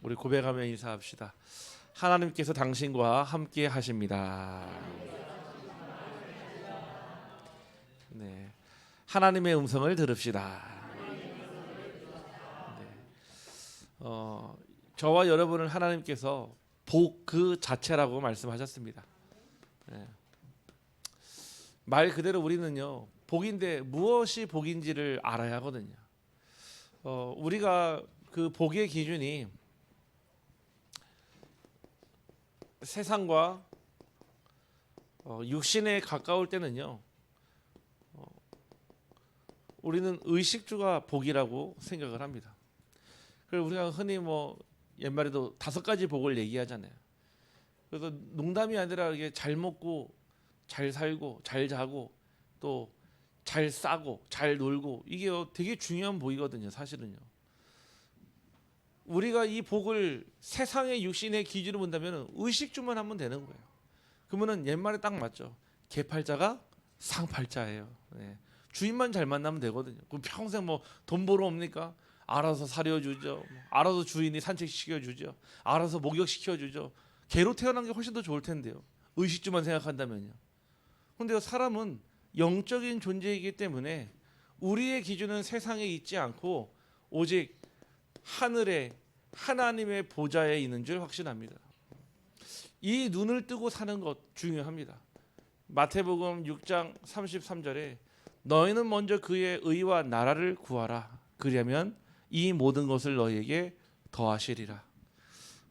우리 고백하며 인사합시다. 하나님께서 당신과 함께 하십니다. 네, 하나님의 음성을 들읍시다. 네. 저와 여러분을 하나님께서 복 그 자체라고 말씀하셨습니다. 네. 말 그대로 우리는요, 복인데 무엇이 복인지를 알아야 하거든요. 우리가 그 복의 기준이 세상과 육신에 가까울 때는요, 우리는 의식주가 복이라고 생각을 합니다. 그래서 우리가 흔히 옛말에도 5가지 복을 얘기하잖아요. 그래서 농담이 아니라 이게 잘 먹고 잘 살고 잘 자고 또 잘 싸고 잘 놀고, 이게 되게 중요한 복이거든요. 사실은요, 우리가 이 복을 세상의 육신의 기준으로 본다면 의식주만 하면 되는 거예요. 그러면은 옛말에 딱 맞죠. 개팔자가 상팔자예요. 네. 주인만 잘 만나면 되거든요. 그럼 평생 돈 벌어 옵니까? 알아서 사려주죠. 알아서 주인이 산책시켜주죠. 알아서 목욕시켜주죠. 개로 태어난 게 훨씬 더 좋을 텐데요. 의식주만 생각한다면요. 그런데 사람은 영적인 존재이기 때문에 우리의 기준은 세상에 있지 않고 오직 하늘에 하나님의 보좌에 있는 줄 확신합니다. 이 눈을 뜨고 사는 것 중요합니다. 마태복음 6장 33절에 너희는 먼저 그의 의와 나라를 구하라. 그리하면 이 모든 것을 너희에게 더하시리라.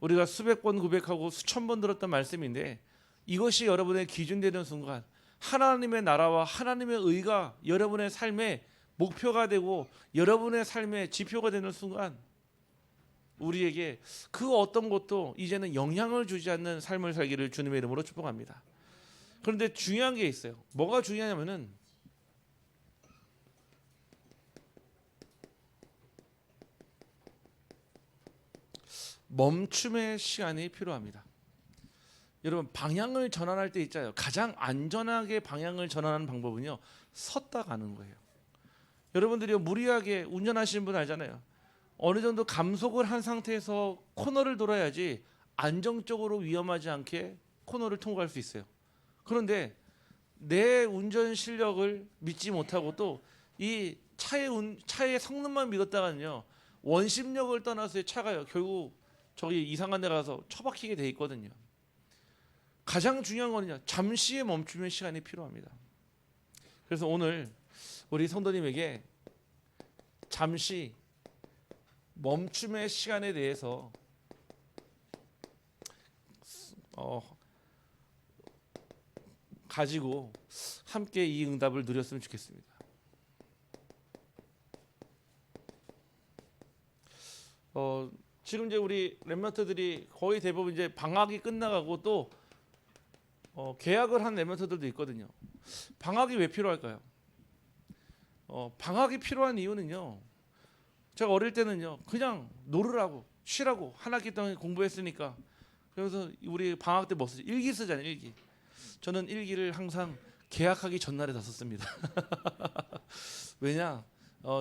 우리가 수백 번 고백하고 수천 번 들었던 말씀인데, 이것이 여러분의 기준 되는 순간 하나님의 나라와 하나님의 의가 여러분의 삶의 목표가 되고 여러분의 삶의 지표가 되는 순간 우리에게 그 어떤 것도 이제는 영향을 주지 않는 삶을 살기를 주님의 이름으로 축복합니다. 그런데 중요한 게 있어요. 뭐가 중요하냐면은 멈춤의 시간이 필요합니다. 여러분, 방향을 전환할 때 있잖아요. 가장 안전하게 방향을 전환하는 방법은요, 섰다 가는 거예요. 여러분들이 무리하게 운전하시는 분 알잖아요. 어느 정도 감속을 한 상태에서 코너를 돌아야지 안정적으로 위험하지 않게 코너를 통과할 수 있어요. 그런데 내 운전 실력을 믿지 못하고 또 이 차의 성능만 믿었다가는요, 원심력을 떠나서 차가요, 결국 저기 이상한 데 가서 처박히게 돼 있거든요. 가장 중요한 거는요, 잠시의 멈춤의 시간이 필요합니다. 그래서 오늘 우리 성도님에게 잠시 멈춤의 시간에 대해서 가지고 함께 이 응답을 누렸으면 좋겠습니다. 지금 이제 우리 렘넌트들이 거의 대부분 이제 방학이 끝나가고 또 계약을 한 렘넌트들도 있거든요. 방학이 왜 필요할까요? 방학이 필요한 이유는요, 제가 어릴 때는요, 그냥 놀으라고 쉬라고 한 학기 동안 공부했으니까. 그래서 우리 방학 때 뭐 쓰지? 일기 쓰잖아요. 일기. 저는 일기를 항상 계약하기 전날에 다 썼습니다. 왜냐?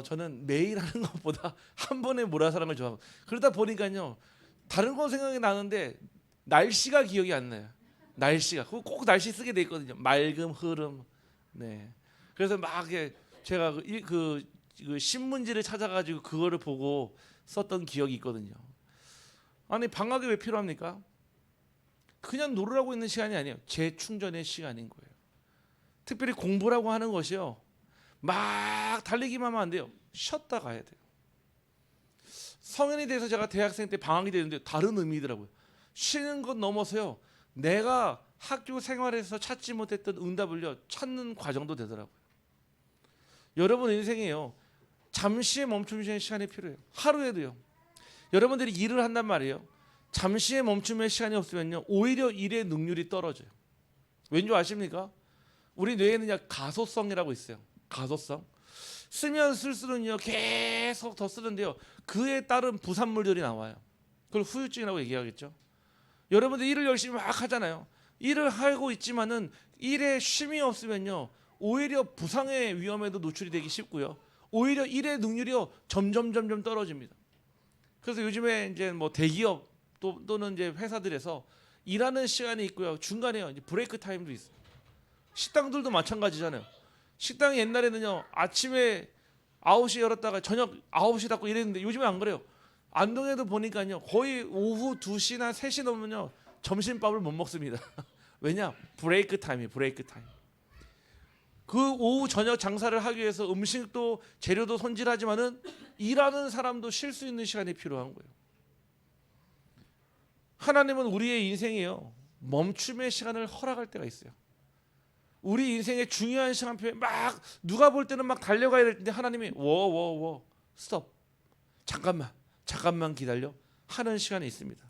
저는 매일 하는 것보다 한 번에 몰아서 하는 걸 좋아하고, 그러다 보니까요, 다른 건 생각이 나는데 날씨가 기억이 안 나요. 날씨가 꼭 날씨 쓰게 돼 있거든요. 맑음, 흐름. 네. 그래서 막 제가 그 신문지를 찾아가지고 그거를 보고 썼던 기억이 있거든요. 아니, 방학이 왜 필요합니까? 그냥 놀으라고 있는 시간이 아니에요. 재충전의 시간인 거예요. 특별히 공부라고 하는 것이요, 막 달리기만 하면 안 돼요. 쉬었다 가야 돼요. 성인이 돼서 제가 대학생 때 방학이 되는데 다른 의미더라고요. 쉬는 것 넘어서요, 내가 학교 생활에서 찾지 못했던 응답을요 찾는 과정도 되더라고요. 여러분 인생에요, 잠시의 멈춤의 시간이 필요해요. 하루에도요. 여러분들이 일을 한단 말이에요. 잠시의 멈춤의 시간이 없으면요, 오히려 일의 능률이 떨어져요. 왠지 아십니까? 우리 뇌에는 가소성이라고 있어요. 가소성. 쓰면 쓸수록요 계속 더 쓰는데요, 그에 따른 부산물들이 나와요. 그걸 후유증이라고 얘기하겠죠. 여러분들 일을 열심히 막 하잖아요. 일을 하고 있지만은 일에 쉼이 없으면요, 오히려 부상의 위험에도 노출이 되기 쉽고요, 오히려 일의 능률이요 점점 떨어집니다. 그래서 요즘에 이제 뭐 대기업 또는 이제 회사들에서 일하는 시간이 있고요. 중간에 이제 브레이크 타임도 있어요. 식당들도 마찬가지잖아요. 식당이 옛날에는요. 아침에 9시에 열었다가 저녁 9시 닫고 이랬는데 요즘에 안 그래요. 안동에도 보니까요. 거의 오후 2시나 3시 넘으면요. 점심밥을 못 먹습니다. 왜냐? 브레이크 타임이에요. 브레이크 타임. 그 오후 저녁 장사를 하기 위해서 음식도 재료도 손질하지만은 일하는 사람도 쉴 수 있는 시간이 필요한 거예요. 하나님은 우리의 인생이요. 멈춤의 시간을 허락할 때가 있어요. 우리 인생의 중요한 시간표에 막 누가 볼 때는 막 달려가야 될 텐데 하나님이 워워워 스톱 잠깐만 기다려 하는 시간이 있습니다.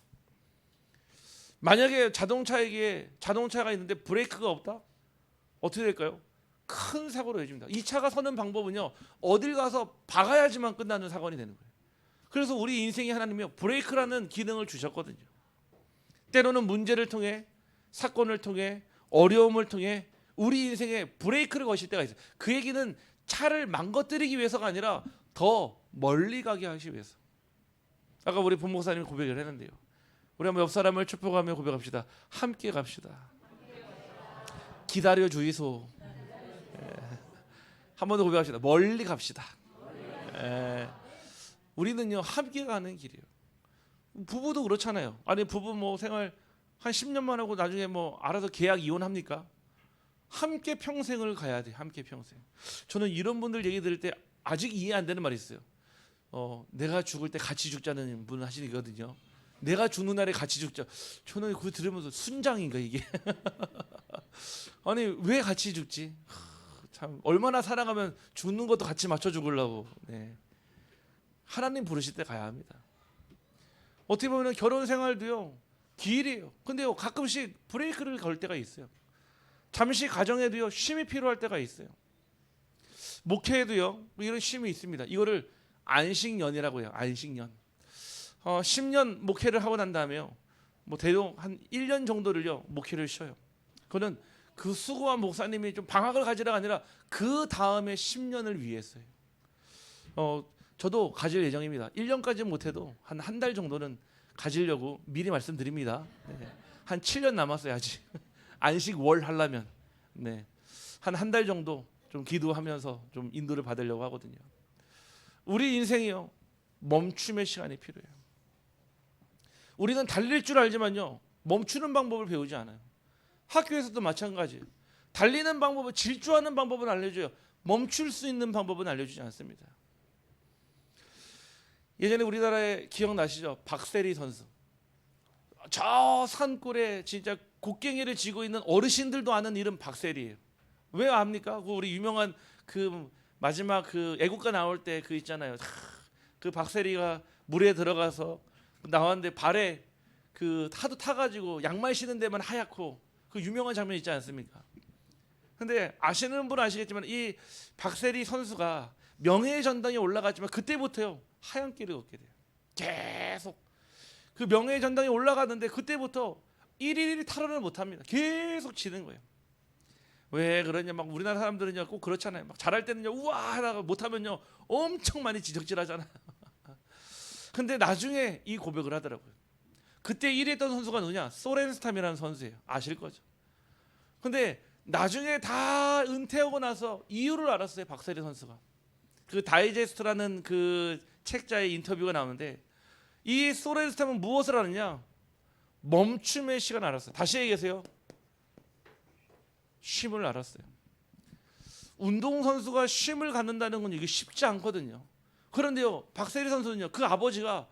만약에 자동차가 있는데 브레이크가 없다? 어떻게 될까요? 큰 사고로 이어집니다. 이 차가 서는 방법은요. 어딜 가서 박아야지만 끝나는 사건이 되는 거예요. 그래서 우리 인생에 하나님이 브레이크라는 기능을 주셨거든요. 때로는 문제를 통해 사건을 통해 어려움을 통해 우리 인생에 브레이크를 거실 때가 있어요. 그 얘기는 차를 망가뜨리기 위해서가 아니라 더 멀리 가게 하기 위해서. 아까 우리 본목사님이 고백을 했는데요. 우리 한번 옆 사람을 축복하며 고백합시다. 함께 갑시다. 기다려 주이소. 한 번 더 고백합시다. 멀리 갑시다. 우리는요 함께 가는 길이에요. 부부도 그렇잖아요. 아니 부부 뭐 생활 한 10년만 하고 나중에 뭐 알아서 계약 이혼합니까? 함께 평생을 가야 돼. 함께 평생. 저는 이런 분들 얘기 들을 때 아직 이해 안 되는 말이 있어요. 내가 죽을 때 같이 죽자는 분 하시거든요. 내가 죽는 날에 같이 죽자. 저는 그거 들으면서 순장인가 이게. 아니 왜 같이 죽지? 참 얼마나 사랑하면 죽는 것도 같이 맞춰 죽으려고. 네. 하나님 부르실 때 가야 합니다. 어떻게 보면 결혼 생활도요 길이에요. 근데요 가끔씩 브레이크를 걸 때가 있어요. 잠시 가정에도요 쉼이 필요할 때가 있어요. 목회에도요 뭐 이런 쉼이 있습니다. 이거를 안식년이라고 해요. 안식년. 10년 목회를 하고 난 다음에요. 뭐 대략 한 1년 정도를요 목회를 쉬어요. 그거는 그 수고한 목사님이 좀 방학을 가지라가 아니라 그 다음에 10년을 위해서요. 저도 가질 예정입니다. 1년까지는 못해도 한 달 정도는 가지려고 미리 말씀드립니다. 네. 한 7년 남았어요 아직. 안식 월 하려면. 네. 한 달 정도 좀 기도하면서 좀 인도를 받으려고 하거든요. 우리 인생이요 멈춤의 시간이 필요해요. 우리는 달릴 줄 알지만요 멈추는 방법을 배우지 않아요. 학교에서도 마찬가지예요. 달리는 방법을 질주하는 방법은 알려줘요. 멈출 수 있는 방법은 알려주지 않습니다. 예전에 우리나라에 기억나시죠? 박세리 선수. 저 산골에 진짜 곡괭이를 쥐고 있는 어르신들도 아는 이름 박세리예요. 왜 압니까? 그 우리 유명한 그 마지막 그 애국가 나올 때 그 있잖아요. 그 박세리가 물에 들어가서 나왔는데 발에 그 하도 타가지고 양말 신은 데만 하얗고 그 유명한 장면 있지 않습니까? 근데 아시는 분은 아시겠지만 이 박세리 선수가 명예의 전당에 올라갔지만 그때부터요 하얀 길을 걷게 돼요. 계속 그 명예의 전당에 올라갔는데 그때부터 일일이 탈환을 못합니다. 계속 지는 거예요. 왜 그러냐? 막 우리나라 사람들은요 꼭 그렇잖아요. 막 잘할 때는요 우와 하다가 못하면요 엄청 많이 지적질하잖아요. 근데 나중에 이 고백을 하더라고요. 그때 1위 했던 선수가 누구냐? 소렌스탐이라는 선수예요. 아실 거죠? 근데 나중에 다 은퇴하고 나서 이유를 알았어요. 박세리 선수가. 그 다이제스트라는 그 책자의 인터뷰가 나오는데 이 소렌스탐은 무엇을 하느냐? 멈춤의 시간을 알았어요. 다시 얘기하세요. 쉼을 알았어요. 운동선수가 쉼을 갖는다는 건 이게 쉽지 않거든요. 그런데요 박세리 선수는요 그 아버지가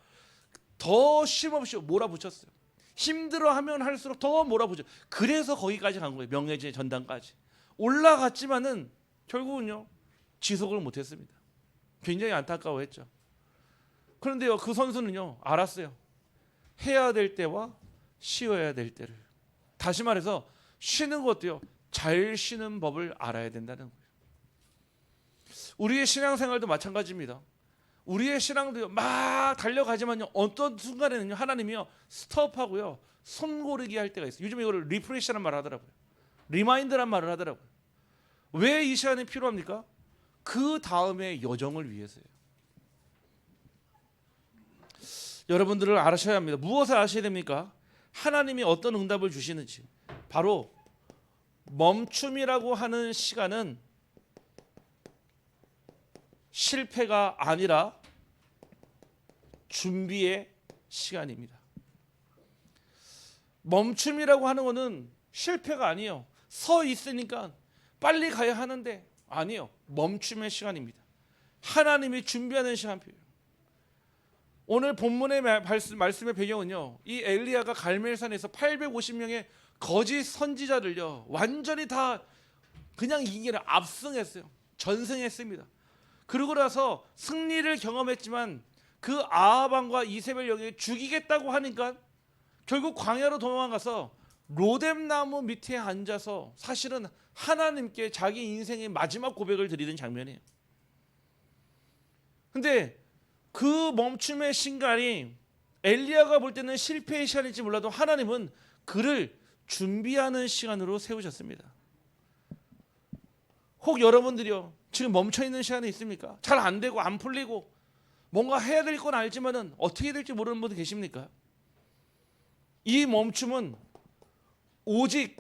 더 쉼없이 몰아붙였어요. 힘들어하면 할수록 더 몰아붙여. 그래서 거기까지 간 거예요. 명예의 전당까지 올라갔지만은 결국은요 지속을 못했습니다. 굉장히 안타까워했죠. 그런데요 그 선수는요 알았어요. 해야 될 때와 쉬어야 될 때를. 다시 말해서 쉬는 것도요 잘 쉬는 법을 알아야 된다는 거예요. 우리의 신앙생활도 마찬가지입니다. 우리의 신앙도요 막 달려가지만요 어떤 순간에는요 하나님이요 스톱하고요 손고르기 할 때가 있어요. 요즘 이거를 리프레시라는 말을 하더라고요. 리마인드란 말을 하더라고요. 왜 이 시간이 필요합니까? 그 다음에 여정을 위해서요. 여러분들을 알아셔야 합니다. 무엇을 아셔야 됩니까? 하나님이 어떤 응답을 주시는지. 바로 멈춤이라고 하는 시간은 실패가 아니라 준비의 시간입니다. 멈춤이라고 하는 것은 실패가 아니에요. 서 있으니까 빨리 가야 하는데 아니요. 멈춤의 시간입니다. 하나님이 준비하는 시간표예요. 오늘 본문의 말씀의 배경은요. 이 엘리야가 갈멜산에서 850명의 거짓 선지자를요. 완전히 다 그냥 이기를 압승했어요. 전승했습니다. 그러고 나서 승리를 경험했지만 그 아합 왕과 이세벨 영이 죽이겠다고 하니까 결국 광야로 도망가서 로뎀 나무 밑에 앉아서 사실은 하나님께 자기 인생의 마지막 고백을 드리는 장면이에요. 근데 그 멈춤의 순간이 엘리야가 볼 때는 실패의 시간일지 몰라도 하나님은 그를 준비하는 시간으로 세우셨습니다. 혹 여러분들이요 지금 멈춰있는 시간이 있습니까? 잘 안 되고 안 풀리고 뭔가 해야 될 건 알지만은 어떻게 될지 모르는 분들 계십니까? 이 멈춤은 오직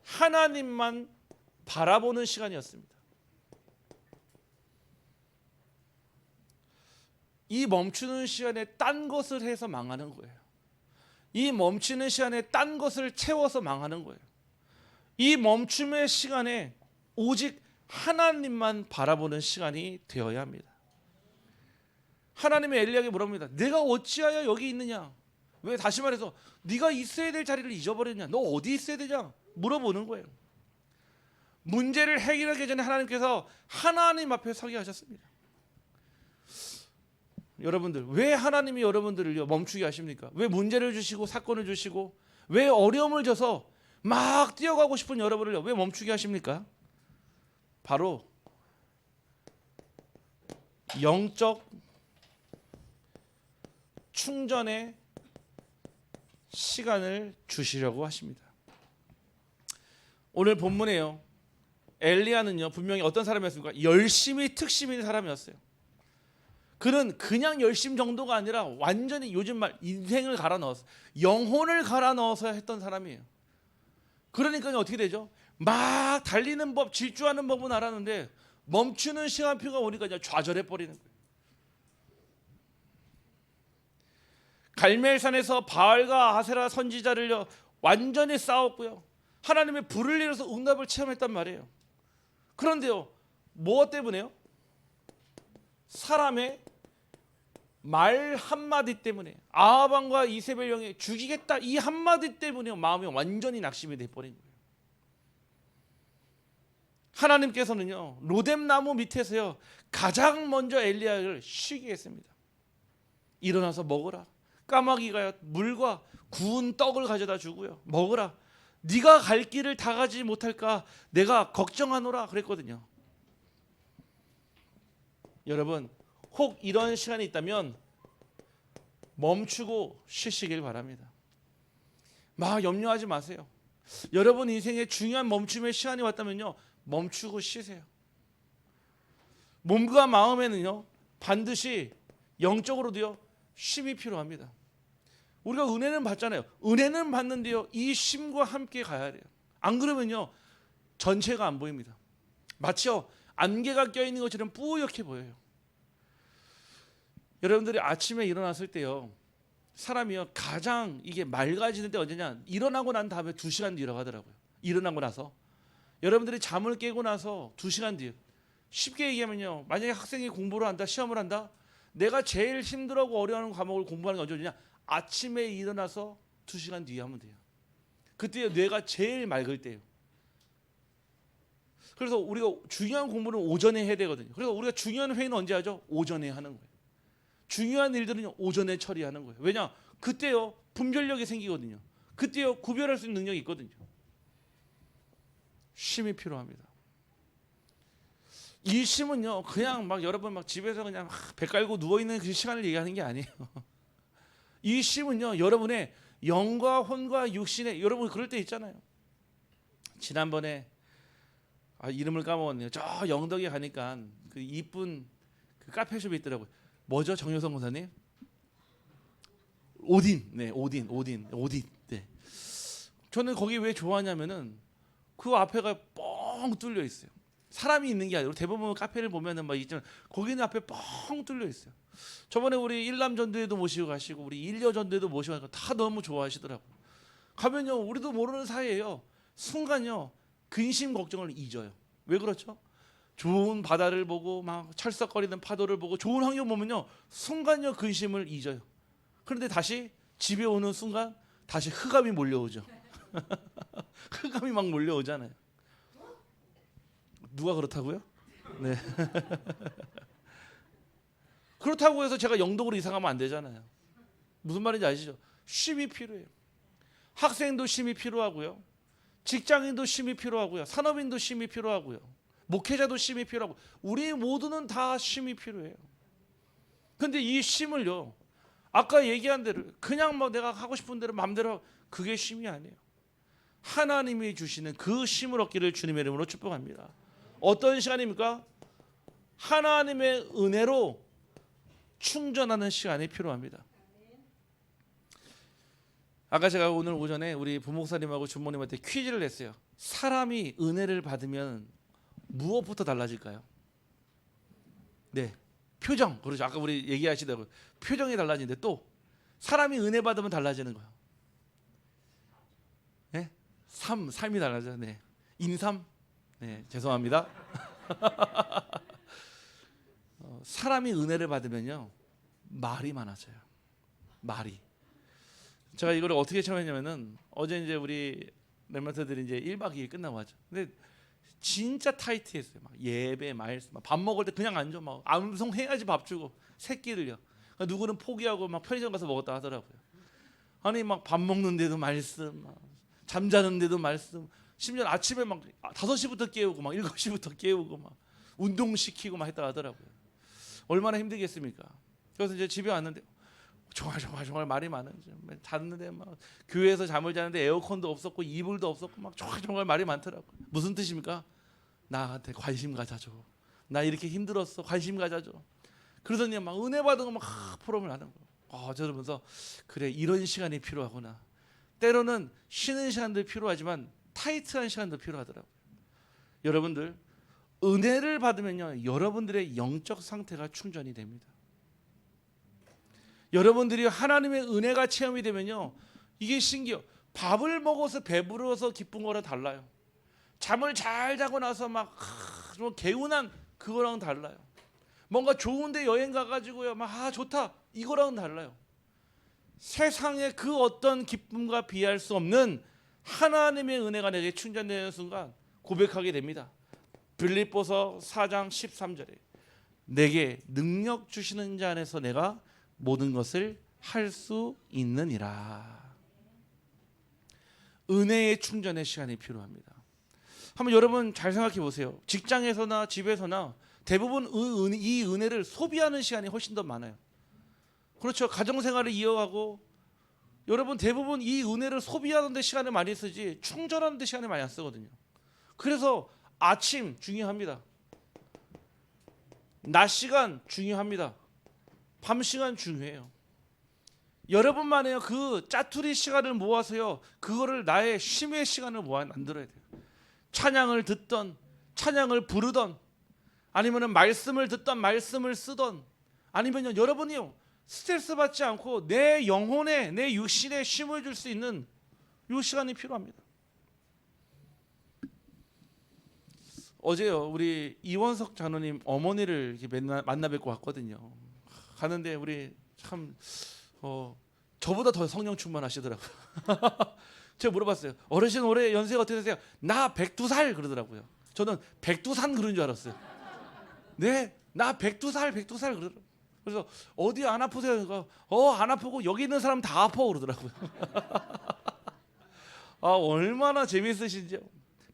하나님만 바라보는 시간이었습니다. 이 멈추는 시간에 딴 것을 해서 망하는 거예요. 이 멈추는 시간에 딴 것을 채워서 망하는 거예요. 이 멈춤의 시간에 오직 하나님만 바라보는 시간이 되어야 합니다. 하나님의 엘리야에게 물어봅니다. 내가 어찌하여 여기 있느냐? 왜 다시 말해서 네가 있어야 될 자리를 잊어버렸냐? 너 어디 있어야 되냐? 물어보는 거예요. 문제를 해결하기 전에 하나님께서 하나님 앞에 서게 하셨습니다. 여러분들 왜 하나님이 여러분들을 멈추게 하십니까? 왜 문제를 주시고 사건을 주시고 왜 어려움을 줘서 막 뛰어가고 싶은 여러분을 왜 멈추게 하십니까? 바로 영적 충전의 시간을 주시려고 하십니다. 오늘 본문에요. 엘리야는요 분명히 어떤 사람이었습니까? 열심히 특심 있는 사람이었어요. 그는 그냥 열심 정도가 아니라 완전히 요즘 말 인생을 갈아 넣어서 영혼을 갈아 넣어서 했던 사람이에요. 그러니까 어떻게 되죠? 막 달리는 법, 질주하는 법은 알았는데 멈추는 시간표가 오니까 그냥 좌절해 버리는 거예요. 갈멜산에서 바알과 아세라 선지자를 완전히 싸웠고요. 하나님의 불을 내려서 응답을 체험했단 말이에요. 그런데요, 무엇 때문에요? 사람의 말 한마디 때문에 아합 왕과 이세벨 영이 죽이겠다 이 한마디 때문에 마음이 완전히 낙심이 돼버린 거예요. 하나님께서는요 로뎀 나무 밑에서요 가장 먼저 엘리야를 쉬게 했습니다. 일어나서 먹으라. 까마귀가 물과 구운 떡을 가져다 주고요. 먹으라. 네가 갈 길을 다 가지 못할까 내가 걱정하노라 그랬거든요. 여러분 혹 이런 시간이 있다면 멈추고 쉬시길 바랍니다. 막 염려하지 마세요. 여러분 인생에 중요한 멈춤의 시간이 왔다면요 멈추고 쉬세요. 몸과 마음에는요 반드시 영적으로도요 쉼이 필요합니다. 우리가 은혜는 받잖아요. 은혜는 받는데요 이 쉼과 함께 가야 돼요. 안 그러면요 전체가 안 보입니다. 마치 안개가 껴있는 것처럼 뿌옇게 보여요. 여러분들이 아침에 일어났을 때요 사람이요 가장 이게 맑아지는 때 언제냐? 일어나고 난 다음에 2시간 뒤라고 하더라고요. 일어나고 나서 여러분들이 잠을 깨고 나서 2시간 뒤에 쉽게 얘기하면요 만약에 학생이 공부를 한다 시험을 한다 내가 제일 힘들어하고 어려워하는 과목을 공부하는 게 언제냐? 아침에 일어나서 2시간 뒤에 하면 돼요. 그때 뇌가 제일 맑을 때예요. 그래서 우리가 중요한 공부는 오전에 해야 되거든요. 그래서 우리가 중요한 회의는 언제 하죠? 오전에 하는 거예요. 중요한 일들은 오전에 처리하는 거예요. 왜냐? 그때요 분별력이 생기거든요. 그때요 구별할 수 있는 능력이 있거든요. 쉼이 필요합니다. 이 쉼은요 그냥 막 여러분 막 집에서 그냥 배 깔고 누워 있는 그 시간을 얘기하는 게 아니에요. 이 쉼은요 여러분의 영과 혼과 육신의 여러분 그럴 때 있잖아요. 지난번에 이름을 까먹었네요. 저 영덕에 가니까 그 이쁜 그 카페숍이 있더라고요. 뭐죠, 정효성 권사님? 오딘. 네, 오딘. 네. 저는 거기 왜 좋아하냐면은 그 앞에가 뻥 뚫려 있어요. 사람이 있는 게 아니라 대부분 카페를 보면은 막 있잖아요. 거기는 앞에 뻥 뚫려 있어요. 저번에 우리 일남 전도에도 모시고 가시고 우리 일녀 전도에도 모시고 가니까 다 너무 좋아하시더라고요. 가면요 우리도 모르는 사이에요. 순간요 근심 걱정을 잊어요. 왜 그렇죠? 좋은 바다를 보고 막 철썩거리는 파도를 보고 좋은 환경 보면요 순간요 근심을 잊어요. 그런데 다시 집에 오는 순간 다시 흑암이 몰려오죠. 흑암이 막 몰려오잖아요. 누가 그렇다고요? 네. 그렇다고 해서 제가 영덕으로 이사 가면 안 되잖아요. 무슨 말인지 아시죠? 쉼이 필요해요. 학생도 쉼이 필요하고요. 직장인도 쉼이 필요하고요. 산업인도 쉼이 필요하고요. 목회자도 쉼이 필요하고 우리 모두는 다 쉼이 필요해요. 근데 이 쉼을요. 아까 얘기한 대로 그냥 뭐 내가 하고 싶은 대로 마음대로 하고 그게 쉼이 아니에요. 하나님이 주시는 그 쉼을 얻기를 주님의 이름으로 축복합니다. 어떤 시간입니까? 하나님의 은혜로 충전하는 시간이 필요합니다. 아까 제가 오늘 오전에 우리 부목사님하고 주모님한테 퀴즈를 냈어요. 사람이 은혜를 받으면 무엇부터 달라질까요? 네, 표정. 그렇죠. 아까 우리 얘기하시다고 표정이 달라지는데 또 사람이 은혜 받으면 달라지는 거예요. 네, 삶이 달라져요. 네, 인삼. 네, 죄송합니다. 사람이 은혜를 받으면요 말이 많아져요. 말이. 제가 이걸 어떻게 처음했냐면은 어제 이제 우리 멤버들이 이제 1박 2일 끝나고 하죠. 근데 진짜 타이트했어요. 막 예배, 말씀, 밥 먹을 때 그냥 앉아 막 암송해야지 밥 주고 새끼들요. 그러니까 누구는 포기하고 막 편의점 가서 먹었다 하더라고요. 아니 막 밥 먹는데도 말씀, 막 잠자는데도 말씀, 심지어 아침에 막 5시부터 깨우고 막 7시부터 깨우고 막 운동시키고 막 했다 하더라고요. 얼마나 힘들겠습니까? 그래서 이제 집에 왔는데 정말 말이 많은지 잤는데 막 교회에서 잠을 자는데 에어컨도 없었고 이불도 없었고 막 정말 말이 많더라고요. 무슨 뜻입니까? 나한테 관심 가져줘. 나 이렇게 힘들었어. 관심 가져줘. 그러더니 막 은혜 받은 거 막 포럼을 하는 거예요. 저러면서 그래 이런 시간이 필요하구나. 때로는 쉬는 시간도 필요하지만 타이트한 시간도 필요하더라고요. 여러분들 은혜를 받으면요 여러분들의 영적 상태가 충전이 됩니다. 여러분들이 하나님의 은혜가 체험이 되면요 이게 신기해요. 밥을 먹어서 배부러서 기쁜 거랑 달라요. 잠을 잘 자고 나서 막 좀 개운한 그거랑 달라요. 뭔가 좋은데 여행 가가지고요 막 좋다 이거랑은 달라요. 세상의 그 어떤 기쁨과 비할 수 없는 하나님의 은혜가 내게 충전되는 순간 고백하게 됩니다. 빌립보서 4장 13절에 내게 능력 주시는 자 안에서 내가 모든 것을 할 수 있느니라. 은혜의 충전의 시간이 필요합니다. 한번 여러분 잘 생각해 보세요. 직장에서나 집에서나 대부분 이 은혜를 소비하는 시간이 훨씬 더 많아요. 그렇죠. 가정생활을 이어가고 여러분 대부분 이 은혜를 소비하는 데 시간을 많이 쓰지 충전하는 데 시간을 많이 안 쓰거든요. 그래서 아침 중요합니다. 낮 시간 중요합니다. 밤 시간 중요해요. 여러분만의 그 짜투리 시간을 모아서요 그거를 나의 쉼의 시간을 모아 만들어야 돼요. 찬양을 듣던 찬양을 부르던 아니면은 말씀을 듣던 말씀을 쓰던 아니면요 여러분이요 스트레스 받지 않고 내 영혼에 내 육신에 쉼을 줄 수 있는 이 시간이 필요합니다. 어제요 우리 이원석 장로님 어머니를 이렇게 만나 뵙고 왔거든요. 가는데 우리 참 저보다 더 성령 충만하시더라고요. 제가 물어봤어요. 어르신 올해 연세가 어떻게 되세요? 나 102살 그러더라고요. 저는 백두산 그런 줄 알았어요. 네, 나 102살 그러더라고요. 그래서 어디 안 아프세요? 그러니까 안 아프고 여기 있는 사람 다 아파 그러더라고요. 얼마나 재미있으신지요.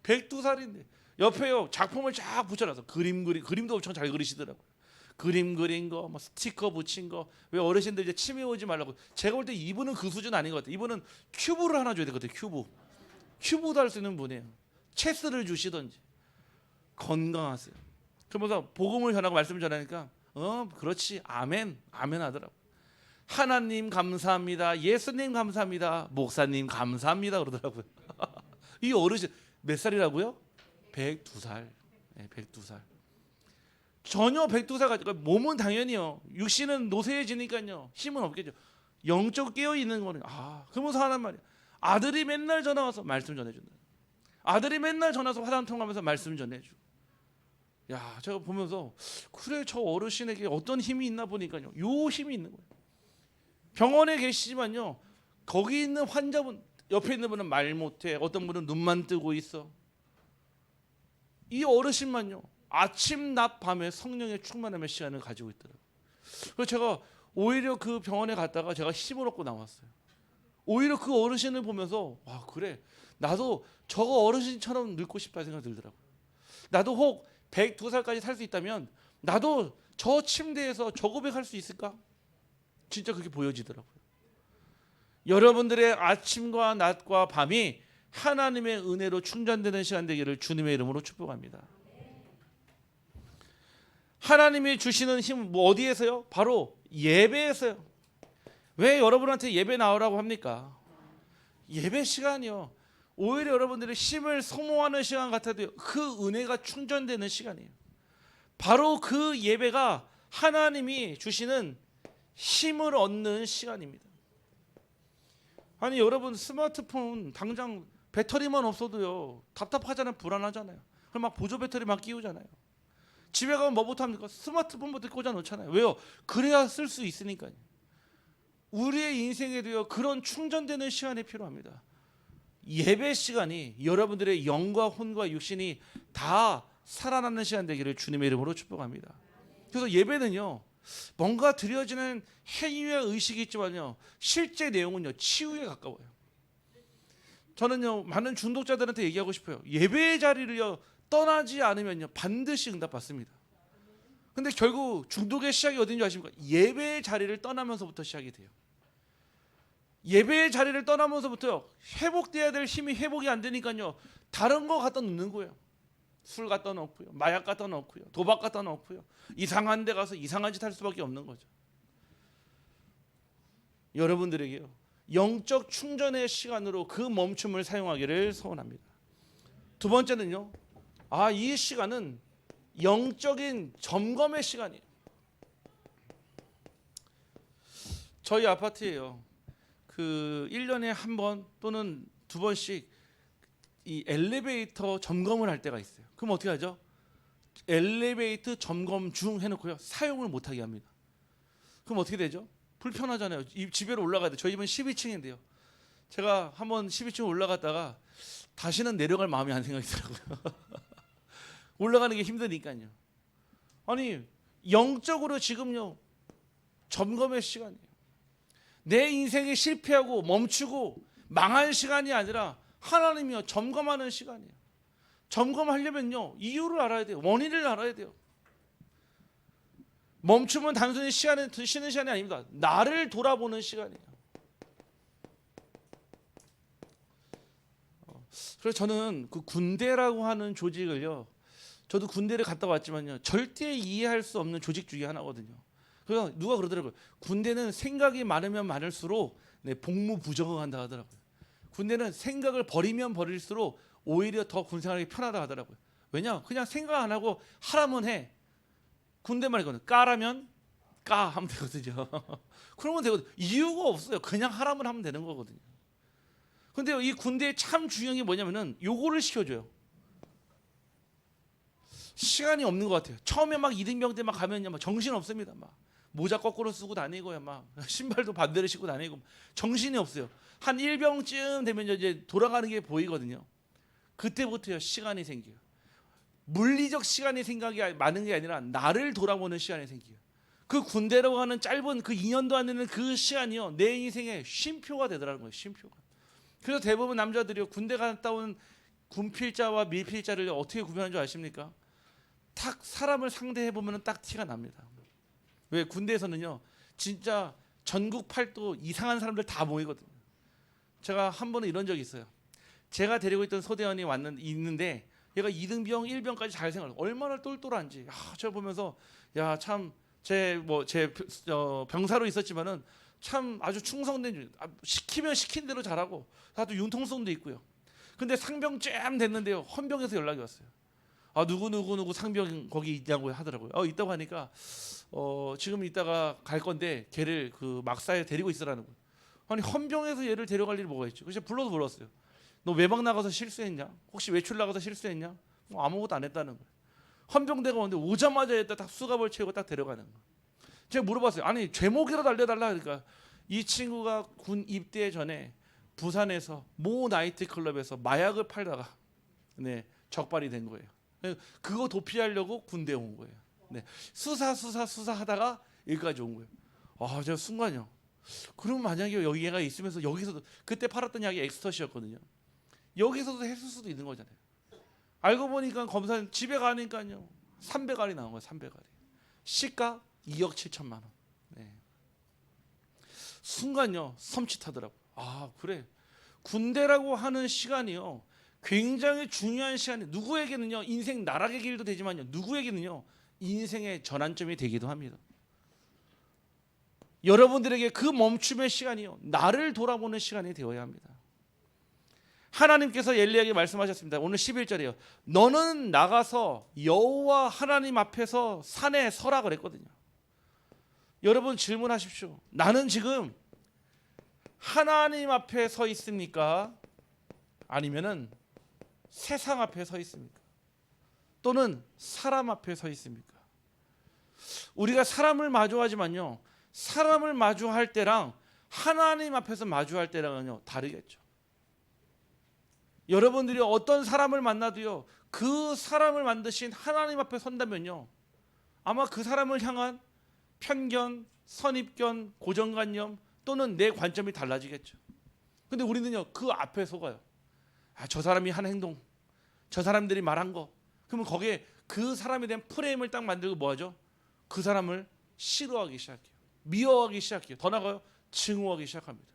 102살인데 옆에요 작품을 쫙 붙여놔서 그림도 엄청 잘 그리시더라고요. 그림 그린 거, 뭐 스티커 붙인 거. 왜 어르신들 이제 침이 오지 말라고. 제가 볼 때 이분은 그 수준 아닌 것 같아요. 이분은 큐브를 하나 줘야 되거든요. 큐브도 할 수 있는 분이에요. 체스를 주시던지. 건강하세요. 그러면서 복음을 전하고 말씀을 전하니까 그렇지 아멘 하더라고. 하나님 감사합니다, 예수님 감사합니다, 목사님 감사합니다 그러더라고요. 이 어르신 몇 살이라고요? 102살. 네, 102살. 전혀 102살 가지고 몸은 당연히요. 육신은 노쇠해지니까요. 힘은 없겠죠. 영적 깨어 있는 거는 그러면서 하는 말이야. 아들이 맨날 전화 와서 말씀 전해준다. 아들이 맨날 전화 와서 화상 통화하면서 말씀 전해주고. 야, 제가 보면서 그래 저 어르신에게 어떤 힘이 있나 보니까요. 요 힘이 있는 거예요. 병원에 계시지만요. 거기 있는 환자분 옆에 있는 분은 말 못해. 어떤 분은 눈만 뜨고 있어. 이 어르신만요. 아침, 낮, 밤에 성령의 충만함의 시간을 가지고 있더라고요. 그래서 제가 오히려 그 병원에 갔다가 제가 힘을 얻고 나왔어요. 오히려 그 어르신을 보면서 와 그래 나도 저거 어르신처럼 늙고 싶다 생각이 들더라고요. 나도 혹 102살까지 살 수 있다면 나도 저 침대에서 저 고백할 수 있을까? 진짜 그렇게 보여지더라고요. 여러분들의 아침과 낮과 밤이 하나님의 은혜로 충전되는 시간 되기를 주님의 이름으로 축복합니다. 하나님이 주시는 힘 어디에서요? 바로 예배에서요. 왜 여러분한테 예배 나오라고 합니까? 예배 시간이요. 오히려 여러분들의 힘을 소모하는 시간 같아도 그 은혜가 충전되는 시간이에요. 바로 그 예배가 하나님이 주시는 힘을 얻는 시간입니다. 아니 여러분 스마트폰 당장 배터리만 없어도요 답답하잖아요. 불안하잖아요. 그럼 막 보조 배터리 막 끼우잖아요. 집에 가면 뭐부터 합니까? 스마트폰부터 꽂아 놓잖아요. 왜요? 그래야 쓸 수 있으니까요. 우리의 인생에도요 그런 충전되는 시간이 필요합니다. 예배 시간이 여러분들의 영과 혼과 육신이 다 살아나는 시간 되기를 주님의 이름으로 축복합니다. 그래서 예배는요 뭔가 드려지는 행위와 의식이 있지만요 실제 내용은요 치유에 가까워요. 저는요 많은 중독자들한테 얘기하고 싶어요. 예배의 자리를요 떠나지 않으면요 반드시 응답받습니다. 근데 결국 중독의 시작이 어딘지 아십니까? 예배의 자리를 떠나면서부터 시작이 돼요. 예배의 자리를 떠나면서부터 회복돼야 될 힘이 회복이 안 되니까요 다른 거 갖다 놓는 거예요. 술 갖다 놓고요, 마약 갖다 놓고요, 도박 갖다 놓고요, 이상한 데 가서 이상한 짓 할 수밖에 없는 거죠. 여러분들에게요 영적 충전의 시간으로 그 멈춤을 사용하기를 소원합니다. 두 번째는요, 이 시간은 영적인 점검의 시간이에요. 저희 아파트에요. 그 1년에 한 번 또는 두 번씩 이 엘리베이터 점검을 할 때가 있어요. 그럼 어떻게 하죠? 엘리베이터 점검 중 해놓고요 사용을 못하게 합니다. 그럼 어떻게 되죠? 불편하잖아요. 이 집으로 올라가야 돼. 저희 집은 12층인데요. 제가 한번 12층 올라갔다가 다시는 내려갈 마음이 안 생각이 더라고요. 올라가는 게 힘드니까요. 아니 영적으로 지금요 점검의 시간이에요. 내 인생이 실패하고 멈추고 망한 시간이 아니라 하나님이요 점검하는 시간이에요. 점검하려면요 이유를 알아야 돼요. 원인을 알아야 돼요. 멈춤은 단순히 쉬는 시간이 아닙니다. 나를 돌아보는 시간이에요. 그래서 저는 그 군대라고 하는 조직을요 저도 군대를 갔다 왔지만요 절대 이해할 수 없는 조직 중에 하나거든요. 그래서 누가 그러더라고요. 군대는 생각이 많으면 많을수록 복무 부정한다 하더라고요. 군대는 생각을 버리면 버릴수록 오히려 더 군생활이 편하다 하더라고요. 왜냐? 그냥 생각 안 하고 하라면 해. 군대 말이거든요. 까라면 까 하면 되거든요. 그러면 되거든요. 이유가 없어요. 그냥 하라면 하면 되는 거거든요. 근데 이 군대의 참 중요한 게 뭐냐면은 요거를 시켜줘요. 시간이 없는 것 같아요. 처음에 막 이등병 때 막 가면요 막 정신 없습니다. 막 모자 거꾸로 쓰고 다니고요, 막 신발도 반대로 신고 다니고 정신이 없어요. 한 1병쯤 되면 이제 돌아가는 게 보이거든요. 그때부터요 시간이 생겨요. 물리적 시간이 생각이 많은 게 아니라 나를 돌아보는 시간이 생겨요. 그 군대라고 하는 짧은 그 2년도 안 되는 그 시간이요 내 인생의 쉼표가 되더라는 거예요. 쉼표가. 그래서 대부분 남자들이요 군대 갔다 온 군필자와 밀필자를 어떻게 구별하는 줄 아십니까? 딱 사람을 상대해 보면 딱 티가 납니다. 왜? 군대에서는요 진짜 전국 팔도 이상한 사람들 다 모이거든요. 제가 한 번은 이런 적이 있어요. 제가 데리고 있던 소대원이 있는데 얘가 2등병 1병까지 잘 생활해요. 얼마나 똘똘한지. 제가 보면서 야 참 제 병사로 있었지만은 참 아주 충성된, 시키면 시킨 대로 잘하고 다도 융통성도 있고요. 근데 상병 쯤 됐는데요, 헌병에서 연락이 왔어요. 누구 상병 거기 있냐고 하더라고요. 있다고 하니까 지금 이따가 갈 건데 걔를 그 막사에 데리고 있으라는 거예요. 아니, 헌병에서 얘를 데려갈 일이 뭐가 있죠? 그래서 불러서 물었어요. 너 외박 나가서 실수했냐? 혹시 외출 나가서 실수했냐? 아무것도 안 했다는 거예요. 헌병대가 오는데 오자마자 일단 딱 수갑을 채우고 딱 데려가는 거예요. 제가 물어봤어요. 아니, 제목이라도 알려달라. 그러니까 이 친구가 군 입대 전에 부산에서 모 나이트 클럽에서 마약을 팔다가 적발이 된 거예요. 그거 도피하려고 군대에 온 거예요. 수사하다가 여기까지 온 거예요. 제가 순간요. 그럼 만약에 여기 얘가 있으면서 여기서도 그때 팔았던 약이 엑스터시였거든요. 여기서도 했을 수도 있는 거잖아요. 알고 보니까 검사는 집에 가니까요 300알이 나온 거예요. 300알이. 시가 2억 7천만 원. 순간요 섬찟하더라고요. 그래. 군대라고 하는 시간이요 굉장히 중요한 시간이, 누구에게는요 인생 나락의 길도 되지만요 누구에게는요 인생의 전환점이 되기도 합니다. 여러분들에게 그 멈춤의 시간이요 나를 돌아보는 시간이 되어야 합니다. 하나님께서 엘리야에게 말씀하셨습니다. 오늘 11절이에요. 너는 나가서 여호와 하나님 앞에서 산에 서라 그랬거든요. 여러분 질문하십시오. 나는 지금 하나님 앞에 서 있습니까? 아니면은 세상 앞에 서 있습니까? 또는 사람 앞에 서 있습니까? 우리가 사람을 마주하지만요 사람을 마주할 때랑 하나님 앞에서 마주할 때랑은요 다르겠죠. 여러분들이 어떤 사람을 만나도요 그 사람을 만드신 하나님 앞에 선다면요 아마 그 사람을 향한 편견, 선입견, 고정관념 또는 내 관점이 달라지겠죠. 근데 우리는요 그 앞에 속아요. 저 사람이 한 행동, 저 사람들이 말한 거, 그러면 거기에 그 사람에 대한 프레임을 딱 만들고 뭐하죠? 그 사람을 싫어하기 시작해요. 미워하기 시작해요. 더 나아가요 증오하기 시작합니다.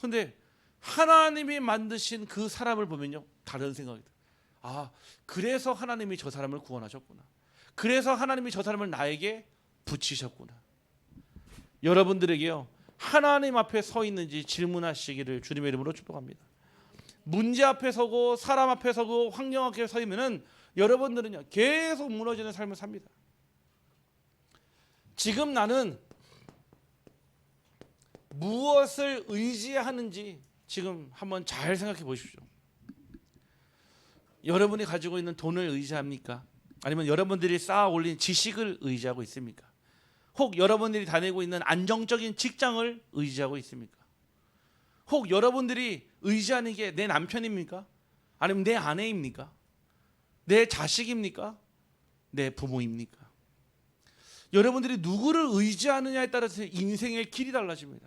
근데 하나님이 만드신 그 사람을 보면요 다른 생각이 들어요. 그래서 하나님이 저 사람을 구원하셨구나. 그래서 하나님이 저 사람을 나에게 붙이셨구나. 여러분들에게요 하나님 앞에 서 있는지 질문하시기를 주님의 이름으로 축복합니다. 문제 앞에 서고 사람 앞에 서고 환경 앞에 서 있으면은 여러분들은요 계속 무너지는 삶을 삽니다. 지금 나는 무엇을 의지하는지 지금 한번 잘 생각해 보십시오. 여러분이 가지고 있는 돈을 의지합니까? 아니면 여러분들이 쌓아 올린 지식을 의지하고 있습니까? 혹 여러분들이 다니고 있는 안정적인 직장을 의지하고 있습니까? 혹 여러분들이 의지하는 게 내 남편입니까? 아니면 내 아내입니까? 내 자식입니까? 내 부모입니까? 여러분들이 누구를 의지하느냐에 따라서 인생의 길이 달라집니다.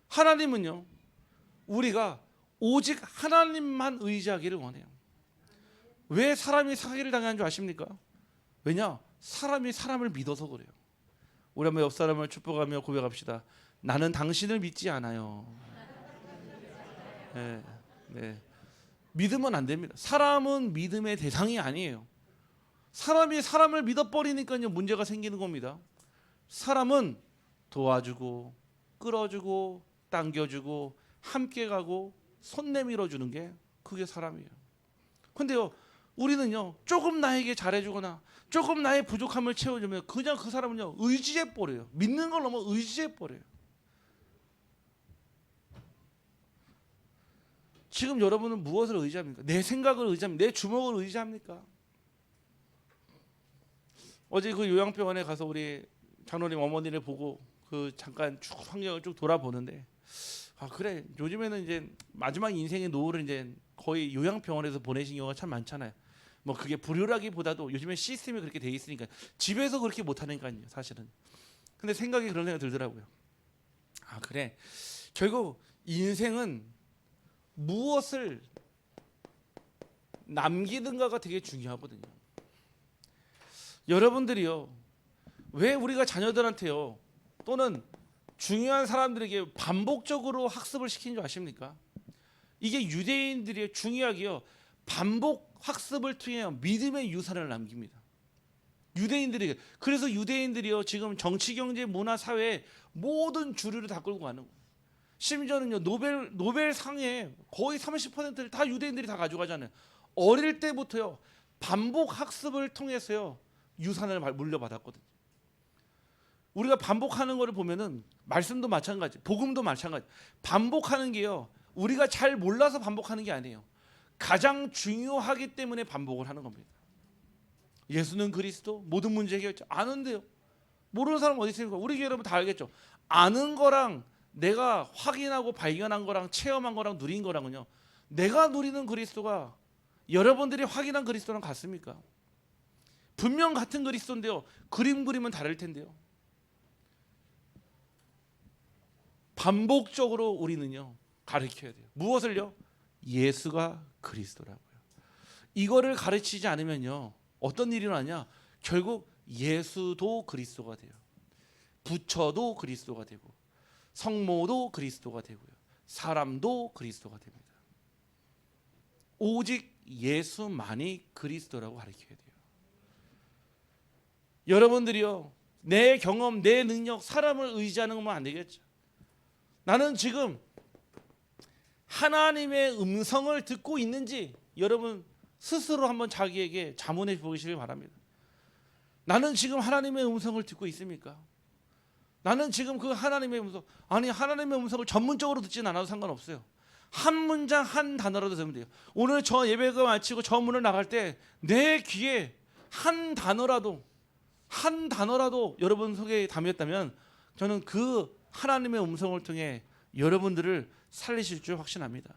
하나님은요 우리가 오직 하나님만 의지하기를 원해요. 왜 사람이 사기를 당하는 줄 아십니까? 왜냐? 사람이 사람을 믿어서 그래요. 우리 한번 옆 사람을 축복하며 고백합시다. 나는 당신을 믿지 않아요. 믿으면 안 됩니다. 사람은 믿음의 대상이 아니에요. 사람이 사람을 믿어버리니까요 문제가 생기는 겁니다. 사람은 도와주고 끌어주고 당겨주고 함께 가고 손 내밀어 주는 게 그게 사람이에요. 근데요 우리는요 조금 나에게 잘해주거나 조금 나의 부족함을 채워주면 그냥 그 사람은요 의지해버려요. 믿는 걸 너무 의지해버려요. 지금 여러분은 무엇을 의지합니까? 내 생각을 의지합니까? 내 주먹을 의지합니까? 어제 그 요양병원에 가서 우리 장로님 어머니를 보고 그 잠깐 쭉 환경을 쭉 돌아보는데 그래 요즘에는 이제 마지막 인생의 노후를 이제 거의 요양병원에서 보내신 경우가 참 많잖아요. 뭐 그게 불효라기보다도 요즘에 시스템이 그렇게 돼 있으니까 집에서 그렇게 못하니까요 사실은. 근데 생각이 그런 생각이 들더라고요. 그래 결국 인생은 무엇을 남기든가가 되게 중요하거든요. 여러분들이요 왜 우리가 자녀들한테요 또는 중요한 사람들에게 반복적으로 학습을 시키는 줄 아십니까? 이게 유대인들이 중요하게요 반복 학습을 통해 믿음의 유산을 남깁니다. 유대인들에게. 그래서 유대인들이요 지금 정치, 경제, 문화, 사회에 모든 주류를 다 끌고 가는 거예요. 심지어는요 노벨상에 거의 30%를 다 유대인들이 다 가져가잖아요. 어릴 때부터요 반복 학습을 통해서요 유산을 물려받았거든요. 우리가 반복하는 거를 보면은 말씀도 마찬가지, 복음도 마찬가지. 반복하는 게요 우리가 잘 몰라서 반복하는 게 아니에요. 가장 중요하기 때문에 반복을 하는 겁니다. 예수는 그리스도, 모든 문제 해결자. 아는데요. 모르는 사람 어디 있습니까? 우리 교회 여러분 다 알겠죠. 아는 거랑 내가 확인하고 발견한 거랑 체험한 거랑 누린 거랑은요, 내가 누리는 그리스도가 여러분들이 확인한 그리스도랑 같습니까? 분명 같은 그리스도인데요, 그림 그리면 다를 텐데요. 반복적으로 우리는요 가르쳐야 돼요. 무엇을요? 예수가 그리스도라고요. 이거를 가르치지 않으면요 어떤 일이 일어나냐? 결국 예수도 그리스도가 돼요. 부처도 그리스도가 되고, 성모도 그리스도가 되고요, 사람도 그리스도가 됩니다. 오직 예수만이 그리스도라고 가르쳐야 돼요. 여러분들이요 내 경험, 내 능력, 사람을 의지하는 것만 안 되겠죠. 나는 지금 하나님의 음성을 듣고 있는지 여러분 스스로 한번 자기에게 자문해 보시길 바랍니다. 나는 지금 하나님의 음성을 듣고 있습니까? 나는 지금 그 하나님의 음성, 아니 하나님의 음성을 전문적으로 듣지는 않아도 상관없어요. 한 문장 한 단어라도 들으면 돼요. 오늘 저 예배가 마치고 저 문을 나갈 때 내 귀에 한 단어라도 여러분 속에 담겼다면 저는 그 하나님의 음성을 통해 여러분들을 살리실 줄 확신합니다.